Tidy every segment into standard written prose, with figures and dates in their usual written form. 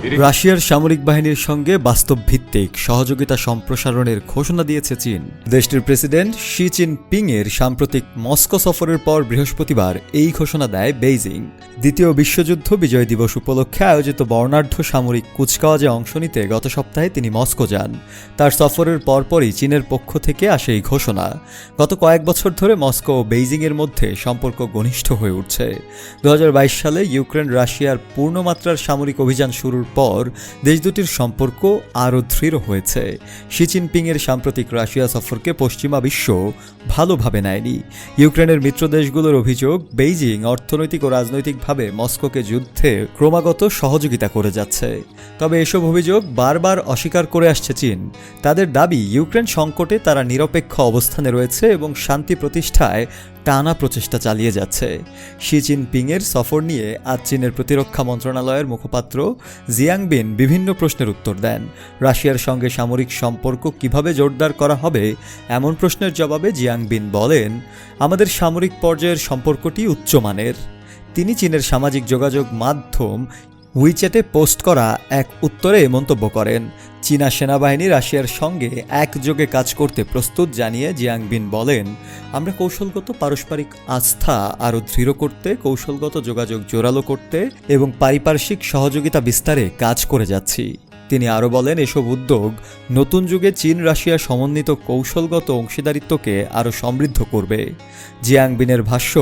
রাশিয়ার সামরিক বাহিনীর সঙ্গে বাস্তবভিত্তিক সহযোগিতা সম্প্রসারণের ঘোষণা দিয়েছে চীন। দেশটির প্রেসিডেন্ট শি জিনপিং এর সাম্প্রতিক মস্কো সফরের পর বৃহস্পতিবার এই ঘোষণা দেয় বেইজিং। দ্বিতীয় বিশ্বযুদ্ধ বিজয় দিবস উপলক্ষে আয়োজিত বর্ণাঢ্য সামরিক কুচকাওয়াজে অংশ নিতে গত সপ্তাহে তিনি মস্কো যান। তার সফরের পরপরই চীনের পক্ষ থেকে আসে এই ঘোষণা। গত কয়েক বছর ধরে মস্কো ও বেইজিংয়ের মধ্যে সম্পর্ক ঘনিষ্ঠ হয়ে উঠছে। 2022 সালে ইউক্রেন রাশিয়ার পূর্ণমাত্রার সামরিক অভিযান শুরুর পর দেশ দুটির সম্পর্ক আরও দৃঢ় হয়েছে। শি জিনপিংয়ের সাম্প্রতিক রাশিয়া সফরকে পশ্চিমা বিশ্ব ভালোভাবে নেয়নি। ইউক্রেনের মিত্র দেশগুলোর অভিযোগ, বেইজিং অর্থনৈতিক ও রাজনৈতিকভাবে মস্কোকে যুদ্ধে ক্রমাগত সহযোগিতা করে যাচ্ছে। তবে এসব অভিযোগ বারবার অস্বীকার করে আসছে চীন। তাদের দাবি, ইউক্রেন সংকটে তারা নিরপেক্ষ অবস্থানে রয়েছে এবং শান্তি প্রতিষ্ঠায় টানা প্রচেষ্টা চালিয়ে যাচ্ছে। শি জিনপিংয়ের সফর নিয়ে আজ চীনের প্রতিরক্ষা মন্ত্রণালয়ের মুখপাত্র জিয়াংবিন বিভিন্ন প্রশ্নের উত্তর দেন। রাশিয়ার সঙ্গে সামরিক সম্পর্ক কিভাবে জোরদার করা হবে এমন প্রশ্নের জবাবে জিয়াংবিন বলেন, আমাদের সামরিক পর্যায়ের সম্পর্কটি উচ্চমানের। তিনি চীনের সামাজিক যোগাযোগ মাধ্যম উইচ্যাটে পোস্ট করা এক উত্তরে মন্তব্য করেন, চীনা সেনাবাহিনী রাশিয়ার সঙ্গে একযোগে কাজ করতে প্রস্তুত জানিয়ে জিয়াংবিন বলেন, আমরা কৌশলগত পারস্পরিক আস্থা আরও দৃঢ় করতে, কৌশলগত যোগাযোগ জোরালো করতে এবং পারিপার্শ্বিক সহযোগিতা বিস্তারে কাজ করে যাচ্ছি। তিনি আরও বলেন, এসব উদ্যোগ নতুন যুগে চীন রাশিয়া সমন্বিত কৌশলগত অংশীদারিত্বকে আরও সমৃদ্ধ করবে। জিয়াংবিনের ভাষ্য,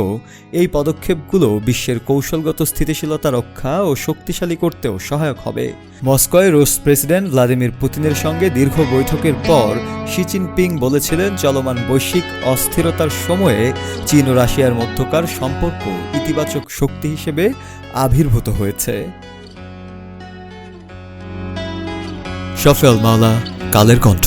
এই পদক্ষেপগুলো বিশ্বের কৌশলগত স্থিতিশীলতা রক্ষা ও শক্তিশালী করতেও সহায়ক হবে। মস্কোয় রুশ প্রেসিডেন্ট ভ্লাদিমির পুতিনের সঙ্গে দীর্ঘ বৈঠকের পর শি জিনপিং বলেছিলেন, চলমান বৈশ্বিক অস্থিরতার সময়ে চীন ও রাশিয়ার মধ্যকার সম্পর্ক ইতিবাচক শক্তি হিসেবে আবির্ভূত হয়েছে। শফেল মাওলা, কালের কণ্ঠ।